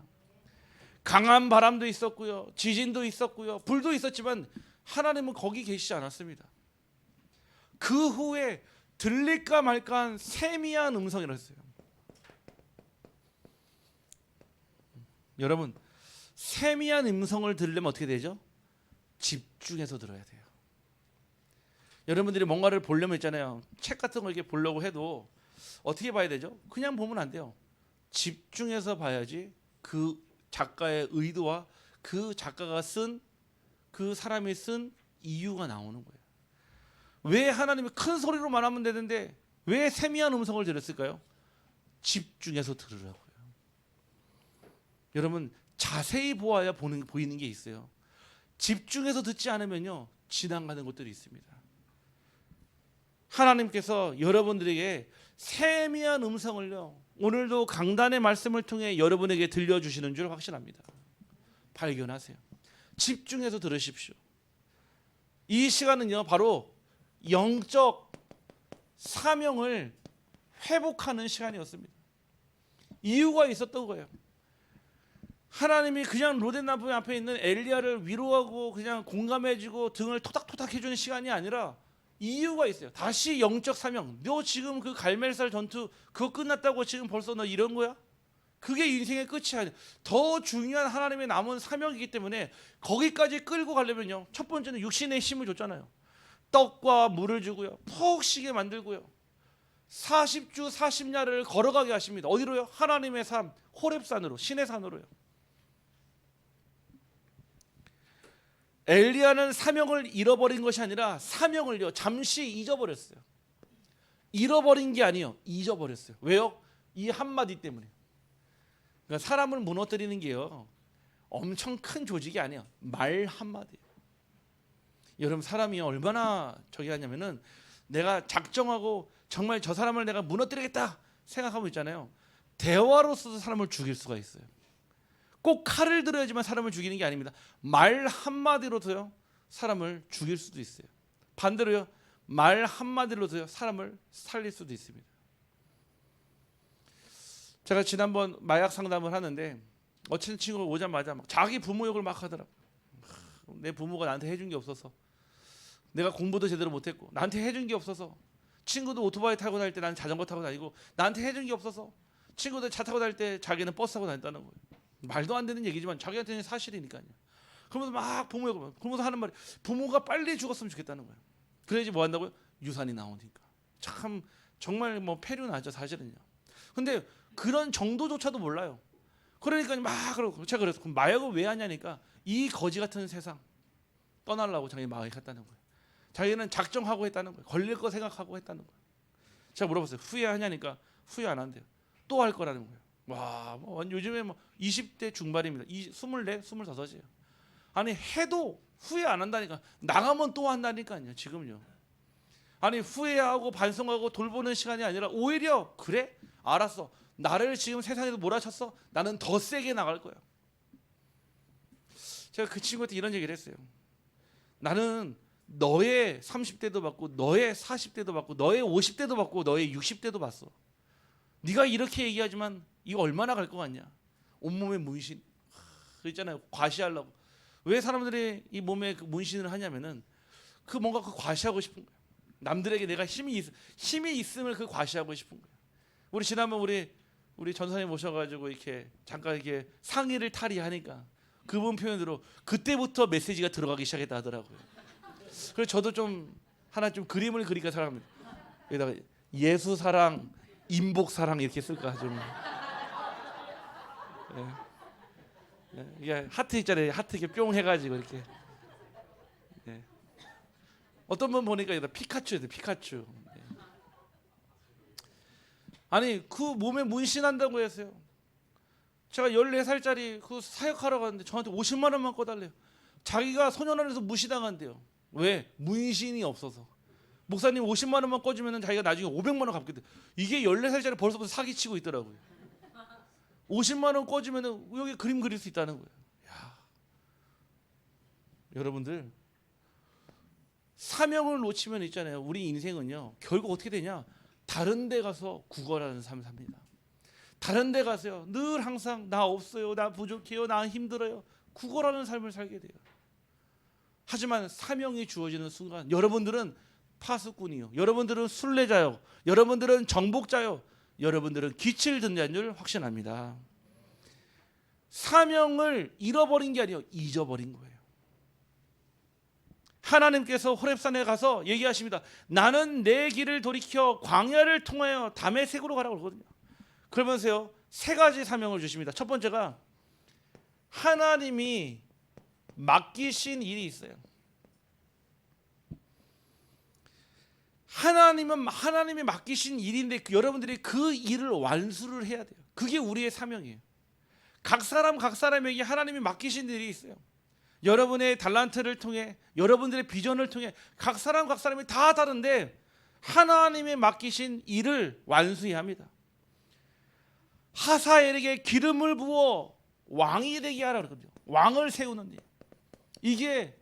강한 바람도 있었고요, 지진도 있었고요, 불도 있었지만 하나님은 거기 계시지 않았습니다. 그 후에 들릴까 말까한 세미한 음성이었어요. 여러분, 세미한 음성을 들으려면 어떻게 되죠? 집중해서 들어야 돼요. 여러분들이 뭔가를 보려면 있잖아요. 책 같은 걸 이렇게 보려고 해도 어떻게 봐야 되죠? 그냥 보면 안 돼요. 집중해서 봐야지 그 작가의 의도와 그 작가가 쓴, 그 사람이 쓴 이유가 나오는 거예요. 왜 하나님이 큰 소리로 말하면 되는데 왜 세미한 음성을 들었을까요? 집중해서 들으라고요. 여러분 자세히 보아야 보이는 게 있어요. 집중해서 듣지 않으면요 지나가는 것들이 있습니다. 하나님께서 여러분들에게 세미한 음성을요 오늘도 강단의 말씀을 통해 여러분에게 들려주시는 줄 확신합니다. 발견하세요. 집중해서 들으십시오. 이 시간은요 바로 영적 사명을 회복하는 시간이었습니다. 이유가 있었던 거예요. 하나님이 그냥 로덴나무 앞에 있는 엘리야를 위로하고 그냥 공감해주고 등을 토닥토닥 해주는 시간이 아니라 이유가 있어요. 다시 영적 사명. 너 지금 그 갈멜살 전투 그거 끝났다고 지금 벌써 너 이런 거야? 그게 인생의 끝이 아니야. 더 중요한 하나님의 남은 사명이기 때문에 거기까지 끌고 가려면요 첫 번째는 육신의 힘을 줬잖아요. 떡과 물을 주고요, 푹 쉬게 만들고요, 40주 40야를 걸어가게 하십니다. 어디로요? 하나님의 삶 호렙산으로, 신의 산으로요. 엘리야는 사명을 잃어버린 것이 아니라 사명을요 잠시 잊어버렸어요. 잃어버린 게 아니에요, 잊어버렸어요. 왜요? 이 한마디 때문에. 그러니까 사람을 무너뜨리는 게요 엄청 큰 조직이 아니에요. 말 한마디. 여러분 사람이 얼마나 저기 하냐면은 내가 작정하고 정말 저 사람을 내가 무너뜨리겠다 생각하고 있잖아요. 대화로서도 사람을 죽일 수가 있어요. 꼭 칼을 들어야지만 사람을 죽이는 게 아닙니다. 말 한마디로도요 사람을 죽일 수도 있어요. 반대로요 말 한마디로도요 사람을 살릴 수도 있습니다. 제가 지난번 마약 상담을 하는데 어떤 친구가 오자마자 막 자기 부모 욕을 막 하더라고요. 내 부모가 나한테 해준 게 없어서, 내가 공부도 제대로 못했고 나한테 해준 게 없어서, 친구도 오토바이 타고 다닐 때 나는 자전거 타고 다니고 나한테 해준 게 없어서, 친구들 차 타고 다닐 때 자기는 버스 타고 다녔다는 거예요. 말도 안 되는 얘기지만 자기한테는 사실이니까요. 그러면서 막 부모 욕을, 그러면서 하는 말이 부모가 빨리 죽었으면 좋겠다는 거예요. 그래야지 뭐 한다고요? 유산이 나오니까. 참 정말 뭐 폐륜하죠 사실은요. 근데 그런 정도조차도 몰라요. 그러니까 막 그러고 제가 그래서 그럼 마약을 왜 하냐니까 이 거지 같은 세상 떠나려고 자기 마약을 했다는 거예요. 자기는 작정하고 했다는 거예요. 걸릴 거 생각하고 했다는 거예요. 제가 물어봤어요. 후회하냐니까 후회 안 한대요. 또 할 거라는 거예요. 와, 뭐 요즘에 뭐 20대 중반입니다. 24, 25이에요. 아니 해도 후회 안 한다니까. 나가면 또 한다니까요. 지금요. 아니 후회하고 반성하고 돌보는 시간이 아니라 오히려 그래? 알았어. 나를 지금 세상에서 몰아쳤어. 나는 더 세게 나갈 거야. 제가 그 친구한테 이런 얘기를 했어요. 나는 너의 30대도 봤고 너의 40대도 봤고 너의 50대도 봤고 너의 60대도 봤어. 네가 이렇게 얘기하지만 이거 얼마나 갈 것 같냐. 온몸에 문신 있잖아요. 과시하려고. 왜 사람들이 이 몸에 그 문신을 하냐면은 그 뭔가 그 과시하고 싶은 거야. 남들에게 내가 힘이 있음을 그 과시하고 싶은 거야. 우리 지난번 우리 전사님 모셔가지고 이렇게 잠깐 이렇게 상의를 탈의하니까 그분 표현으로 그때부터 메시지가 들어가기 시작했다 하더라고요. 그래서 저도 좀 하나 좀 그림을 그리니까 사람 여기다가 예수 사랑, 인복 사랑 이렇게 쓸까 좀. 이게 하트 있잖아요. 하트 이렇게 뿅 해가지고 이렇게. 어떤 분 보니까 여기다 피카츄예요. 피카츄. 아니 그 몸에 문신한다고 했어요. 제가 14살짜리 그 사역하러 갔는데 저한테 50만 원만 꺼달래요. 자기가 소년원에서 무시당한대요. 왜? 문신이 없어서. 목사님 50만 원만 꺼주면 자기가 나중에 500만 원 갚겠대. 이게 14살짜리 벌써부터 사기치고 있더라고요. 50만 원 꺼주면 여기 그림 그릴 수 있다는 거예요. 야. 여러분들 사명을 놓치면 있잖아요. 우리 인생은요. 결국 어떻게 되냐? 다른 데 가서 구걸하는 삶을 삽니다. 다른 데 가서요. 늘 항상 나 없어요. 나 부족해요. 나 힘들어요. 구걸하는 삶을 살게 돼요. 하지만 사명이 주어지는 순간 여러분들은 파수꾼이요. 여러분들은 순례자요. 여러분들은 정복자요. 여러분들은 빛을 듣는 자인 줄 확신합니다. 사명을 잃어버린 게 아니에요. 잊어버린 거예요. 하나님께서 호렙산에 가서 얘기하십니다. 나는 내 길을 돌이켜 광야를 통하여 다메섹으로 가라고 그러거든요. 그러면서요. 세 가지 사명을 주십니다. 첫 번째가 하나님이 맡기신 일이 있어요. 하나님이 맡기신 일인데 여러분들이 그 일을 완수를 해야 돼요. 그게 우리의 사명이에요. 각 사람에게 하나님이 맡기신 일이 있어요. 여러분의 달란트를 통해 여러분들의 비전을 통해 각 사람이 다 다른데 하나님이 맡기신 일을 완수해야 합니다. 하사엘에게 기름을 부어 왕이 되게 하라 그러거든요. 왕을 세우는 일. 이게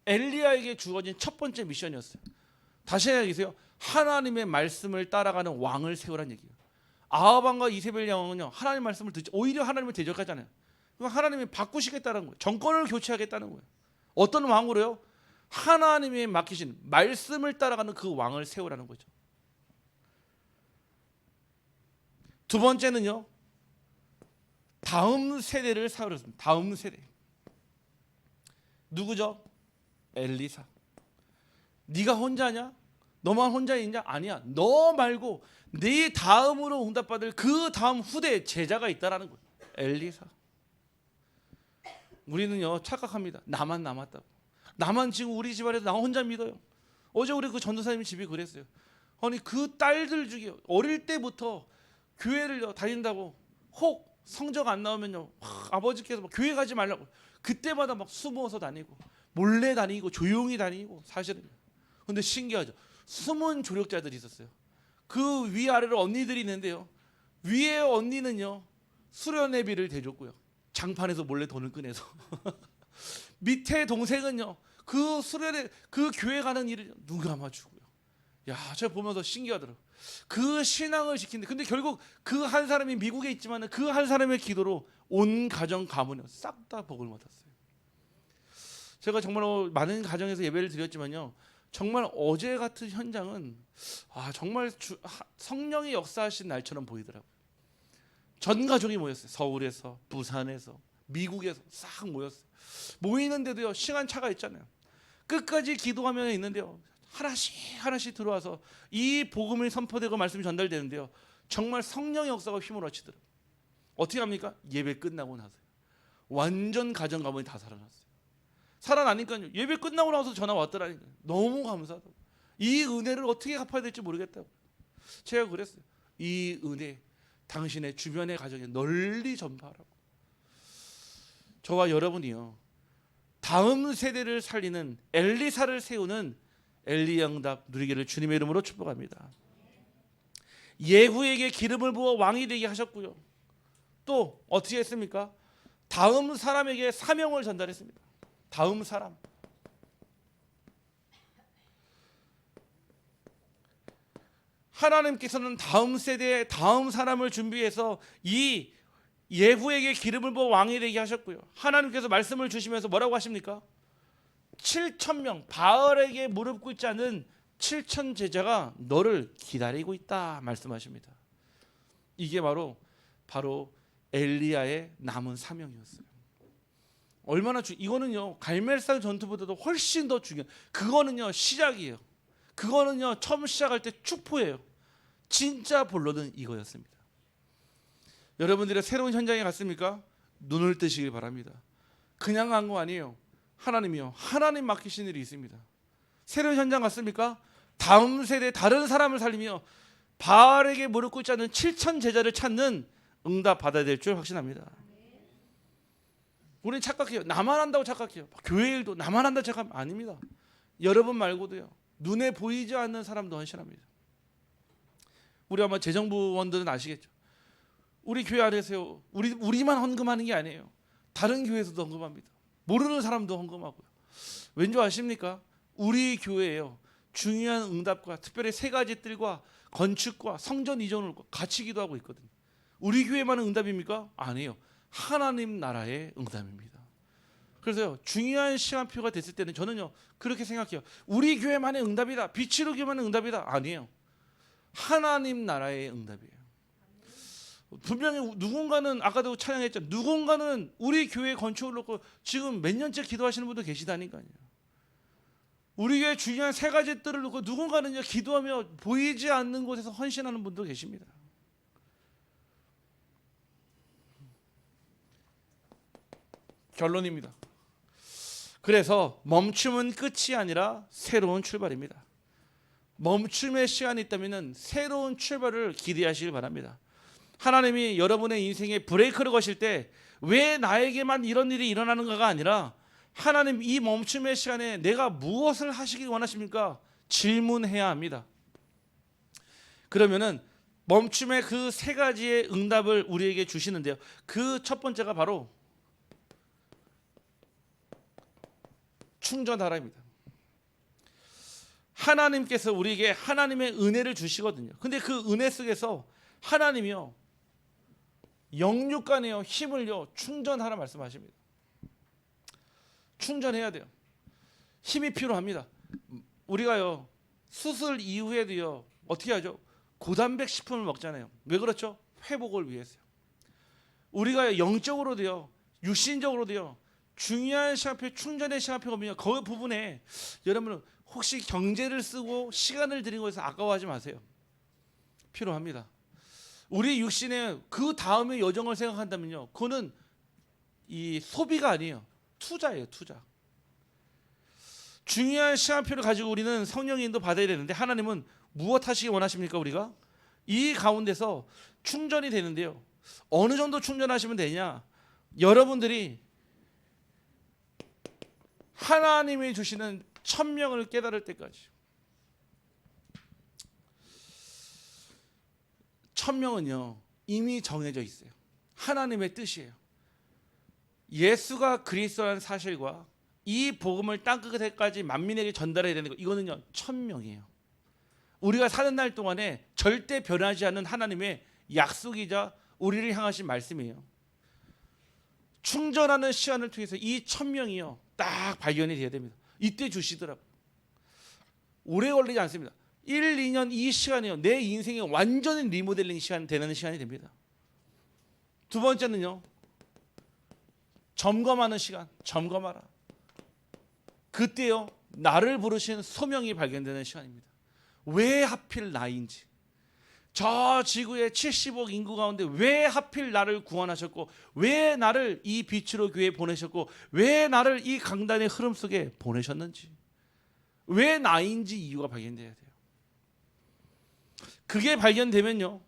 엘리야에게 주어진 첫 번째 미션이었어요. 다시 얘기해요. 하나님의 말씀을 따라가는 왕을 세우라는 얘기예요. 아하방과 이세벨 왕은요. 하나님 말씀을 듣지 오히려 하나님을 대적하잖아요. 하나님이 바꾸시겠다는 거예요. 정권을 교체하겠다는 거예요. 어떤 왕으로요? 하나님이 맡기신 말씀을 따라가는 그 왕을 세우라는 거죠. 두 번째는요. 다음 세대를 세우랬습니다. 다음 세대. 누구죠? 엘리사. 네가 혼자냐? 너만 혼자 있냐? 아니야. 너 말고 네 다음으로 응답받을 그 다음 후대 제자가 있다라는 거예요. 엘리사. 우리는요 착각합니다. 나만 남았다고. 나만 지금 우리 집안에서 나 혼자 믿어요. 어제 우리 그 전도사님 집이 그랬어요. 아니 그 딸들 중에 어릴 때부터 교회를 다닌다고 혹 성적 안 나오면요 아버지께서 막 교회 가지 말라고 그때마다 막 숨어서 다니고 몰래 다니고 조용히 다니고 사실은. 근데 신기하죠. 숨은 조력자들이 있었어요. 그 위아래로 언니들이 있는데요. 위에 언니는요 수련회비를 대줬고요. 장판에서 몰래 돈을 꺼내서 밑에 동생은요 그 수련회 그 교회 가는 일을 눈 감아주고요. 야, 제가 보면서 신기하더라고요. 그 신앙을 지키는데 근데 결국 그 한 사람이 미국에 있지만 그 한 사람의 기도로 온 가정 가문이 싹 다 복을 받았어요. 제가 정말 많은 가정에서 예배를 드렸지만요. 정말 어제 같은 현장은 정말 성령이 역사하신 날처럼 보이더라고요. 전 가족이 모였어요. 서울에서, 부산에서, 미국에서 싹 모였어요. 모이는데도요 시간 차가 있잖아요. 끝까지 기도하면 있는데요 하나씩 들어와서 이 복음이 선포되고 말씀이 전달되는데요 정말 성령의 역사가 휘몰아치더라고요. 어떻게 합니까? 예배 끝나고 나서요 완전 가정 가문이 다 살아났어요. 살아나니까요 예배 끝나고 나서 전화 왔더라니까요. 너무 감사하다고. 이 은혜를 어떻게 갚아야 될지 모르겠다고. 제가 그랬어요. 이 은혜 당신의 주변의 가정에 널리 전파하라고. 저와 여러분이요, 다음 세대를 살리는 엘리사를 세우는 엘리 응답 누리기를 주님의 이름으로 축복합니다. 예후에게 기름을 부어 왕이 되게 하셨고요, 또 어떻게 했습니까? 다음 사람에게 사명을 전달했습니다. 다음 사람, 하나님께서는 다음 세대에 다음 사람을 준비해서 이 예후에게 기름을 부어 왕이 되게 하셨고요, 하나님께서 말씀을 주시면서 뭐라고 하십니까? 7,000명 바알에게 무릎 꿇지 않은 7,000 제자가 너를 기다리고 있다 말씀하십니다. 이게 바로 엘리야의 남은 사명이었어요. 얼마나 이거는요, 갈멜산 전투보다도 훨씬 더 중요해요. 그거는요 시작이에요. 그거는요 처음 시작할 때 축포예요. 진짜 본론은 이거였습니다. 여러분들의 새로운 현장에 갔습니까? 눈을 뜨시길 바랍니다. 그냥 간 거 아니에요. 하나님이요, 하나님 맡기신 일이 있습니다. 새로운 현장 갔습니까? 다음 세대 다른 사람을 살리며 바알에게 무릎 꿇지 않는 7,000 제자를 찾는 응답 받아야 될 줄 확신합니다. 우리는 착각해요. 나만 한다고 착각해요. 교회 일도 나만 한다고 착각하면 아닙니다. 여러분 말고도요, 눈에 보이지 않는 사람도 헌신합니다. 우리 아마 재정부원들은 아시겠죠. 우리 교회 안에서요, 우리만 헌금하는 게 아니에요. 다른 교회에서도 헌금합니다. 모르는 사람도 헌금하고요. 왠지 아십니까? 우리 교회에요, 중요한 응답과 특별히 세 가지 뜰과 건축과 성전 이전을 같이 기도하고 있거든요. 우리 교회만은 응답입니까? 아니에요. 하나님 나라의 응답입니다. 그래서요, 중요한 시간표가 됐을 때는 저는요 그렇게 생각해요. 우리 교회만의 응답이다, 빛으로 교회만의 응답이다. 아니에요. 하나님 나라의 응답이에요. 분명히 누군가는, 아까도 찬양했죠, 누군가는 우리 교회 건축을 놓고 지금 몇 년째 기도하시는 분도 계시다니까요. 우리 교회 중요한 세 가지 뜰을 놓고 누군가는요 기도하며 보이지 않는 곳에서 헌신하는 분도 계십니다. 결론입니다. 그래서 멈춤은 끝이 아니라 새로운 출발입니다. 멈춤의 시간이 있다면 새로운 출발을 기대하시길 바랍니다. 하나님이 여러분의 인생에 브레이크를 거실 때 왜 나에게만 이런 일이 일어나는가가 아니라, 하나님 이 멈춤의 시간에 내가 무엇을 하시길 원하십니까? 질문해야 합니다. 그러면은 멈춤의 그 세 가지의 응답을 우리에게 주시는데요, 그 첫 번째가 바로 충전하라입니다. 하나님께서 우리에게 하나님의 은혜를 주시거든요. 근데 그 은혜 속에서 하나님이요, 영육간에요 힘을요 충전하라 말씀하십니다. 충전해야 돼요. 힘이 필요합니다. 우리가요 수술 이후에도요 어떻게 하죠? 고단백 식품을 먹잖아요. 왜 그렇죠? 회복을 위해서요. 우리가 영적으로도요 육신적으로도요 중요한 시간표, 충전의 시간표가 뭐냐, 그 부분에 여러분은 혹시 경제를 쓰고 시간을 들인 것에서 아까워하지 마세요. 필요합니다. 우리 육신의 그 다음의 여정을 생각한다면요, 그거는 이 소비가 아니에요. 투자예요, 투자. 중요한 시간표를 가지고 우리는 성령의 인도 받아야 되는데, 하나님은 무엇 하시기 원하십니까? 우리가 이 가운데서 충전이 되는데요, 어느 정도 충전하시면 되냐, 여러분들이 하나님이 주시는 천명을 깨달을 때까지. 천명은요 이미 정해져 있어요. 하나님의 뜻이에요. 예수가 그리스도라는 사실과 이 복음을 땅끝까지 만민에게 전달해야 되는 거, 이거는요 천명이에요. 우리가 사는 날 동안에 절대 변하지 않는 하나님의 약속이자 우리를 향하신 말씀이에요. 충전하는 시간을 통해서 이 천명이요 딱 발견이 돼야 됩니다. 이때 주시더라고요. 오래 걸리지 않습니다. 1, 2년 이 시간이요 내 인생의 완전히 리모델링 시간 되는 시간이 됩니다. 두 번째는요 점검하는 시간. 점검하라. 그때요 나를 부르신 소명이 발견되는 시간입니다. 왜 하필 나인지, 저 지구의 70억 인구 가운데 왜 하필 나를 구원하셨고, 왜 나를 이 빛으로 교회에 보내셨고, 왜 나를 이 강단의 흐름 속에 보내셨는지, 왜 나인지 이유가 발견돼야 돼요. 그게 발견되면요,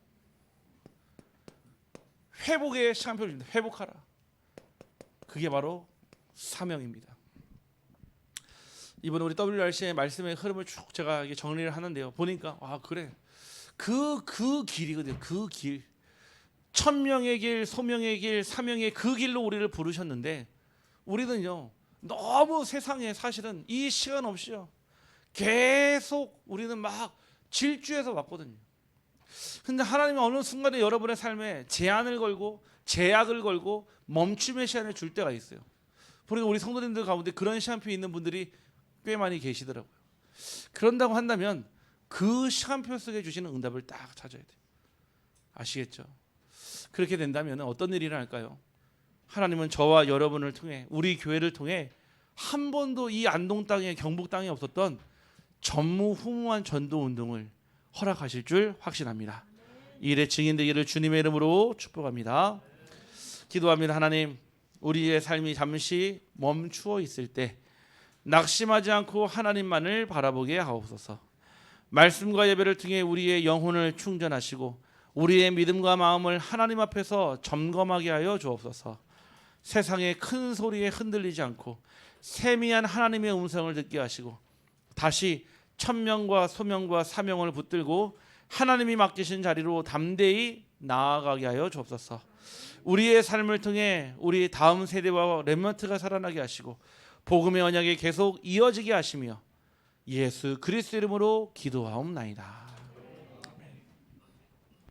회복의 시간표를 줍니다. 회복하라. 그게 바로 사명입니다. 이번에 우리 WRC의 말씀의 흐름을 쭉 제가 정리를 하는데요, 보니까 그래, 그 길이거든요. 그 길, 천명의 길, 소명의 길, 사명의 그 길로 우리를 부르셨는데, 우리는요 너무 세상에 사실은 이 시간 없이요 계속 우리는 막 질주해서 왔거든요. 근데 하나님은 어느 순간에 여러분의 삶에 제한을 걸고 제약을 걸고 멈춤의 시간을 줄 때가 있어요. 그리고 우리 성도님들 가운데 그런 시간표 있는 분들이 꽤 많이 계시더라고요. 그런다고 한다면 그 시간표 속에 주시는 응답을 딱 찾아야 돼요. 아시겠죠? 그렇게 된다면 어떤 일이 일어날까요? 하나님은 저와 여러분을 통해, 우리 교회를 통해 한 번도 이 안동 땅에, 경북 땅에 없었던 전무후무한 전도 운동을 허락하실 줄 확신합니다. 이 일의 증인되기를 주님의 이름으로 축복합니다. 기도합니다. 하나님, 우리의 삶이 잠시 멈추어 있을 때 낙심하지 않고 하나님만을 바라보게 하옵소서. 말씀과 예배를 통해 우리의 영혼을 충전하시고 우리의 믿음과 마음을 하나님 앞에서 점검하게 하여 주옵소서. 세상의 큰 소리에 흔들리지 않고 세미한 하나님의 음성을 듣게 하시고 다시 천명과 소명과 사명을 붙들고 하나님이 맡기신 자리로 담대히 나아가게 하여 주옵소서. 우리의 삶을 통해 우리 다음 세대와 렘넌트가 살아나게 하시고 복음의 언약이 계속 이어지게 하시며 예수 그리스도 이름으로 기도하옵나이다.